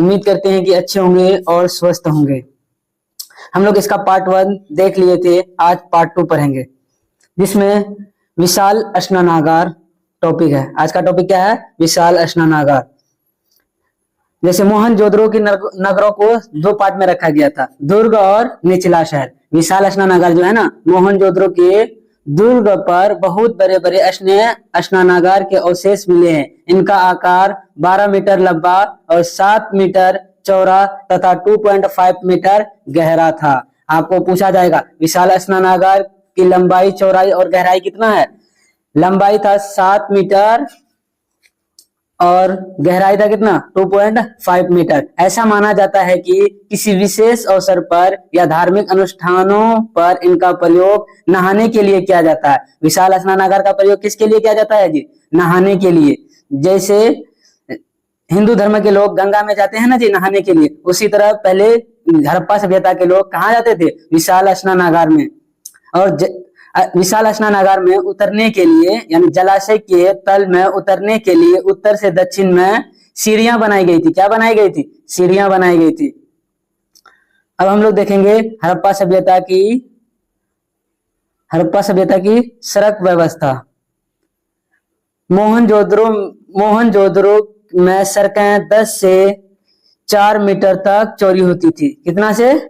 उम्मीद करते हैं कि अच्छे होंगे और स्वस्थ होंगे। हम लोग इसका पार्ट 1 देख लिए थे, आज पार्ट 2 पढ़ेंगे, जिसमें विशाल स्नानागार टॉपिक है। आज का टॉपिक क्या है? विशाल स्नानागार। जैसे मोहनजोदड़ो की नगरों को 2 पार्ट में रखा गया था, दुर्ग और निचला शहर। विशाल स्नानागार जो है ना, मोहनजोदड़ो के दुर्ग पर बहुत बड़े बड़े स्नानागार के अवशेष मिले हैं। इनका आकार 12 मीटर लंबा और 7 मीटर चौड़ा तथा 2.5 मीटर गहरा था। आपको पूछा जाएगा विशाल स्नानागार की लंबाई, चौड़ाई और गहराई कितना है? लंबाई था 7 मीटर और गहराई था कितना? 2.5 मीटर। ऐसा माना जाता है कि किसी विशेष अवसर पर या धार्मिक अनुष्ठानों पर इनका प्रयोग नहाने के लिए किया जाता है। विशाल स्नानागार का प्रयोग किसके लिए किया जाता है जी? नहाने के लिए। जैसे हिंदू धर्म के लोग गंगा में जाते हैं ना जी नहाने के लिए, उसी तरह पहले हड़प्पा सभ्यता के लोग कहाँ जाते थे? विशाल स्नानागार में। और विशाल स्नानागार में उतरने के लिए, यानी जलाशय के तल में उतरने के लिए उत्तर से दक्षिण में सीढ़ियां बनाई गई थी। क्या बनाई गई थी? सीढ़ियां बनाई गई थी। अब हम लोग देखेंगे हड़प्पा सभ्यता की सड़क व्यवस्था। मोहनजोदड़ो में सड़कें 10 से 4 मीटर तक चौड़ी होती थी। कितना से?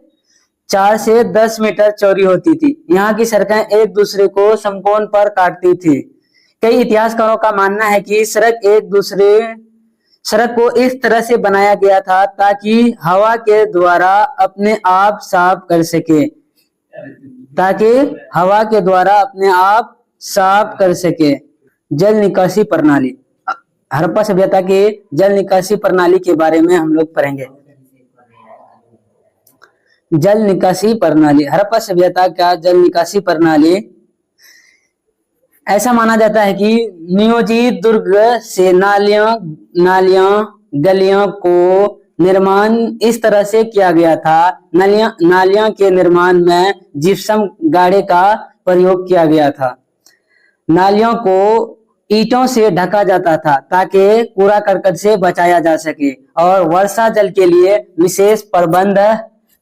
4 से 10 मीटर चौड़ी होती थी। यहाँ की सड़कें एक दूसरे को समकोण पर काटती थी। कई इतिहासकारों का मानना है कि सड़क को इस तरह से बनाया गया था ताकि हवा के द्वारा अपने आप साफ कर सके। जल निकासी प्रणाली। हड़प्पा सभ्यता के जल निकासी प्रणाली के बारे में हम लोग पढ़ेंगे। जल निकासी प्रणाली, हड़प्पा सभ्यता का जल निकासी प्रणाली, ऐसा माना जाता है कि नियोजित दुर्ग से नालियां गलियों को निर्माण इस तरह से किया गया था। नालियां के निर्माण में जिप्सम गाड़े का प्रयोग किया गया था। नालियों को ईंटों से ढका जाता था ताकि कूड़ा करकट से बचाया जा सके, और वर्षा जल के लिए विशेष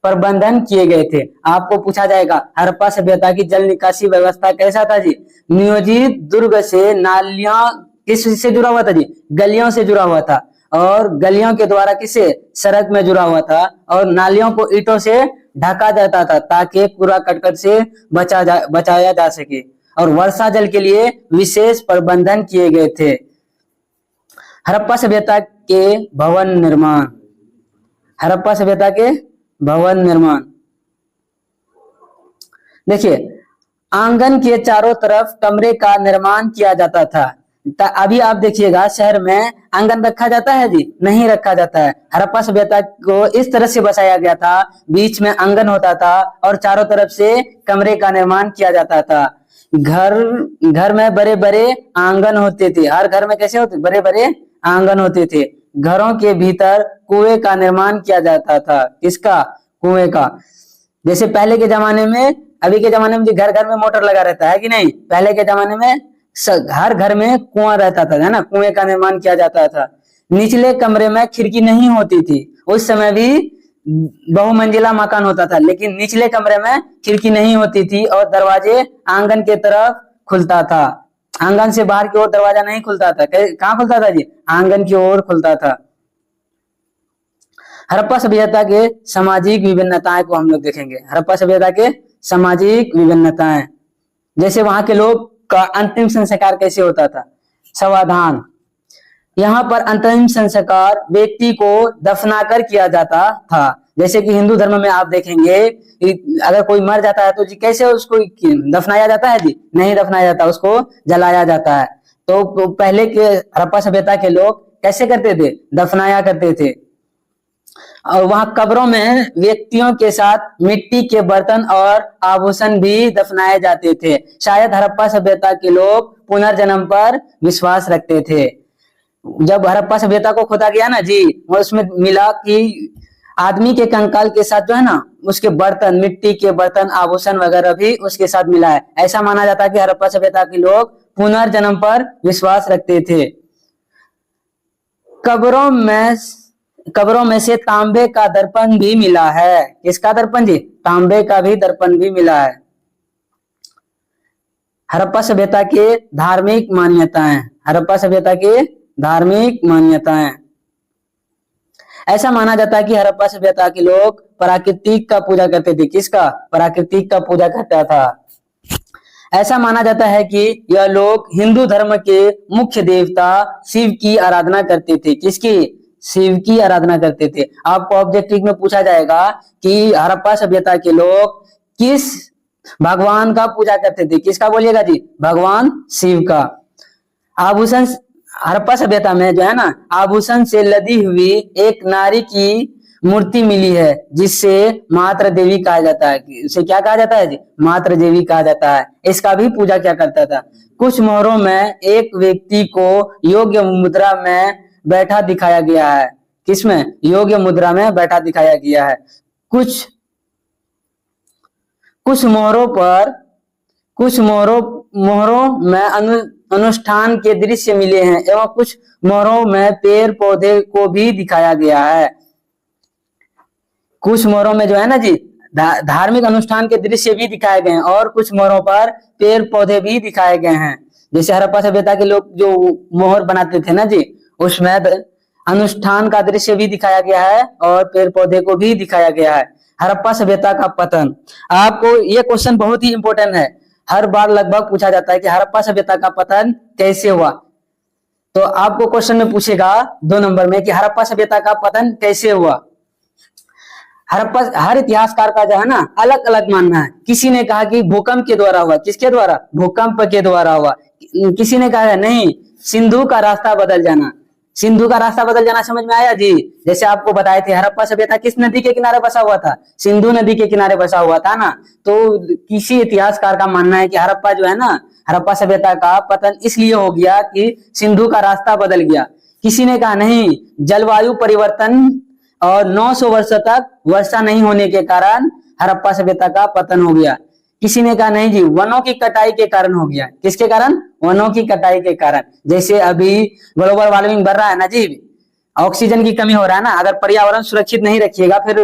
प्रबंधन किए गए थे। आपको पूछा जाएगा हड़प्पा सभ्यता की जल निकासी व्यवस्था कैसा था जी? नियोजित दुर्ग से नालियां किससे जुड़ा हुआ था जी? गलियों से जुड़ा हुआ था, और गलियों के द्वारा किससे? सड़क में जुड़ा हुआ था, और नालियों को ईंटों से ढका जाता था ताकि कूड़ा करकट से बचाया जा सके, और वर्षा जल के लिए विशेष प्रबंधन किए गए थे। हड़प्पा सभ्यता के भवन निर्माण। हड़प्पा सभ्यता के भवन निर्माण देखिए, आंगन के चारों तरफ कमरे का निर्माण किया जाता था। अभी आप देखिएगा शहर में आंगन रखा जाता है जी? नहीं रखा जाता है। हड़प्पा सभ्यता को इस तरह से बसाया गया था, बीच में आंगन होता था और चारों तरफ से कमरे का निर्माण किया जाता था। घर में बड़े बड़े आंगन होते थे। हर घर में कैसे होते? बड़े बड़े आंगन होते थे। घरों के भीतर कुएं का निर्माण किया जाता था। किसका? कुएं का। जैसे पहले के जमाने में, अभी के जमाने में घर घर में मोटर लगा रहता है कि नहीं? पहले के जमाने में हर घर में कुआं रहता था, है ना? कुएं का निर्माण किया जाता था। निचले कमरे में खिड़की नहीं होती थी। उस समय भी बहुमंजिला मकान होता था, लेकिन निचले कमरे में खिड़की नहीं होती थी और दरवाजे आंगन के तरफ खुलता था। आंगन से बाहर की ओर दरवाजा नहीं खुलता था। कहाँ खुलता था जी? आंगन की ओर खुलता था। हड़प्पा सभ्यता के सामाजिक विभिन्नताएं को हम लोग देखेंगे। हड़प्पा सभ्यता के सामाजिक विभिन्नताएं, जैसे वहां के लोग का अंतिम संस्कार कैसे होता था? समाधान। यहाँ पर अंतिम संस्कार व्यक्ति को दफनाकर किया जाता था। जैसे कि हिंदू धर्म में आप देखेंगे, अगर कोई मर जाता है तो जी कैसे उसको दफनाया जाता है जी? नहीं दफनाया जाता, उसको जलाया जाता है। तो पहले के हड़प्पा सभ्यता के लोग कैसे करते थे? दफनाया करते थे। और वहां कब्रों में व्यक्तियों के साथ मिट्टी के बर्तन और आभूषण भी दफनाए जाते थे। शायद हड़प्पा सभ्यता के लोग पुनर्जन्म पर विश्वास रखते थे। जब हड़प्पा सभ्यता को खोदा गया ना जी, वो उसमें मिला कि आदमी के कंकाल के साथ जो है ना, उसके बर्तन, मिट्टी के बर्तन, आभूषण वगैरह भी उसके साथ मिला है। ऐसा माना जाता है कि हड़प्पा सभ्यता के लोग पुनर्जन्म पर विश्वास रखते थे। कब्रों में कब्रों में से तांबे का दर्पण भी मिला है। किसका दर्पण जी? तांबे का भी दर्पण भी मिला है। हड़प्पा सभ्यता के धार्मिक मान्यताएं। हड़प्पा सभ्यता के धार्मिक मान्यताएं। ऐसा माना जाता है कि हड़प्पा सभ्यता के लोग प्राकृतिक का पूजा करते थे। किसका? प्राकृतिक का पूजा करता था। ऐसा माना जाता है कि यह लोग हिंदू धर्म के मुख्य देवता शिव की आराधना करते थे। किसकी? शिव की आराधना करते थे। आपको ऑब्जेक्टिव में पूछा जाएगा कि हड़प्पा सभ्यता के लोग किस भगवान का पूजा करते थे। किसका बोलिएगा जी? भगवान शिव का। आभूषण, हड़प्पा सभ्यता में जो है ना, आभूषण से लदी हुई एक नारी की मूर्ति मिली है जिससे मातृ देवी कहा जाता है। इसे क्या कहा जाता है जी? मातृ देवी कहा जाता है। इसका भी पूजा क्या करता था? कुछ मोहरों में एक व्यक्ति को योग्य मुद्रा में बैठा दिखाया गया है। किसमें? योग्य मुद्रा में बैठा दिखाया गया है। कुछ मोहरों में अनुष्ठान के दृश्य मिले हैं एवं कुछ मोहरों में पेड़ पौधे को भी दिखाया गया है। कुछ मोहरों में जो है ना जी, धार्मिक अनुष्ठान के दृश्य भी दिखाए गए हैं और कुछ मोहरों पर पेड़ पौधे भी दिखाए गए हैं। जैसे हड़प्पा सभ्यता के लोग जो मोहर बनाते थे ना जी, उसमें अनुष्ठान का दृश्य भी दिखाया गया है और पेड़ पौधे को भी दिखाया गया है। हड़प्पा सभ्यता का पतन। आपको ये क्वेश्चन बहुत ही इंपॉर्टेंट है, हर बार लगभग पूछा जाता है कि हड़प्पा सभ्यता का पतन कैसे हुआ। तो आपको क्वेश्चन में पूछेगा 2 नंबर में कि हड़प्पा सभ्यता का पतन कैसे हुआ। हर इतिहासकार का जो है ना अलग अलग मानना है। किसी ने कहा कि भूकंप के द्वारा हुआ। किसके द्वारा? भूकंप के द्वारा हुआ। किसी ने कहा नहीं, सिंधु का रास्ता बदल जाना। सिंधु का रास्ता बदल जाना समझ में आया जी? जैसे आपको बताए थे हड़प्पा सभ्यता किस नदी के किनारे बसा हुआ था? सिंधु नदी के किनारे बसा हुआ था ना। तो किसी इतिहासकार का मानना है कि हड़प्पा जो है ना, हड़प्पा सभ्यता का पतन इसलिए हो गया कि सिंधु का रास्ता बदल गया। किसी ने कहा नहीं, जलवायु परिवर्तन और 900 वर्ष तक वर्षा नहीं होने के कारण हड़प्पा सभ्यता का पतन हो गया। किसी ने कहा नहीं जी, वनों की कटाई के कारण हो गया। किसके कारण? वनों की कटाई के कारण। जैसे अभी ग्लोबल वार्मिंग बढ़ रहा है ना जी, ऑक्सीजन की कमी हो रहा है ना, अगर पर्यावरण सुरक्षित नहीं रखिएगा फिर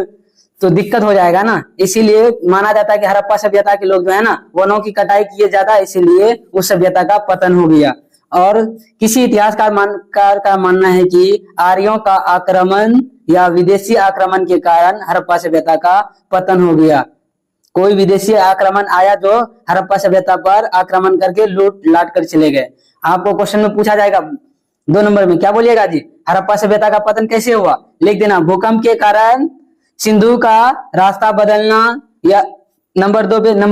तो दिक्कत हो जाएगा ना। इसीलिए माना जाता है कि हड़प्पा सभ्यता के लोग जो है ना वनों की कटाई किए ज्यादा, इसीलिए उस सभ्यता का पतन हो गया। और किसी इतिहासकार का मानना है कि आर्यों का आक्रमण या विदेशी आक्रमण के कारण हड़प्पा सभ्यता का पतन हो गया। कोई विदेशी आक्रमण आया जो हड़प्पा सभ्यता पर आक्रमण करके लूट लाट कर चले गए। आपको क्वेश्चन में पूछा जाएगा 2 नंबर में, क्या बोलिएगा जी? हड़प्पा सभ्यता का पतन कैसे हुआ? लिख देना, भूकंप के कारण, सिंधु का रास्ता बदलना, या नंबर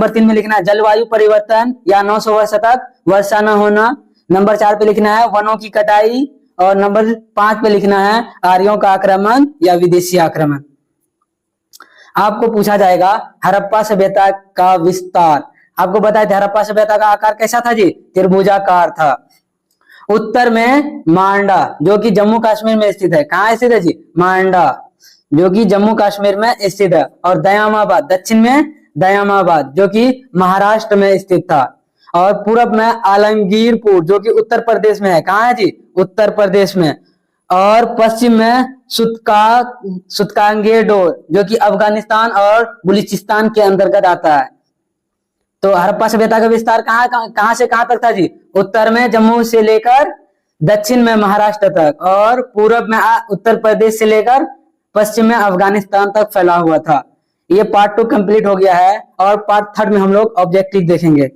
3 में लिखना है जलवायु परिवर्तन या 900 वर्ष तक वर्षा न होना। नंबर 4 पे लिखना है वनों की कटाई और नंबर 5 पे लिखना है आर्यों का आक्रमण या विदेशी आक्रमण। आपको पूछा जाएगा हड़प्पा सभ्यता का विस्तार। आपको बताया था हड़प्पा सभ्यता का आकार कैसा था जी? त्रिभुजाकार था। उत्तर में मांडा जो कि जम्मू कश्मीर में स्थित है। कहाँ स्थित है जी? मांडा जो कि जम्मू कश्मीर में स्थित है। और दयामाबाद दक्षिण में, दयामाबाद जो कि महाराष्ट्र में स्थित था। और पूरब में आलमगीरपुर जो कि उत्तर प्रदेश में है। कहाँ है जी? उत्तर प्रदेश में। और पश्चिम में सुतकांगेडोर जो कि अफगानिस्तान और बलूचिस्तान के अंतर्गत आता है। तो हड़प्पा सभ्यता का विस्तार कहाँ से कहाँ तक था जी? उत्तर में जम्मू से लेकर दक्षिण में महाराष्ट्र तक और पूरब में उत्तर प्रदेश से लेकर पश्चिम में अफगानिस्तान तक फैला हुआ था। ये पार्ट 2 कंप्लीट हो गया है और पार्ट 3 में हम लोग ऑब्जेक्टिव देखेंगे।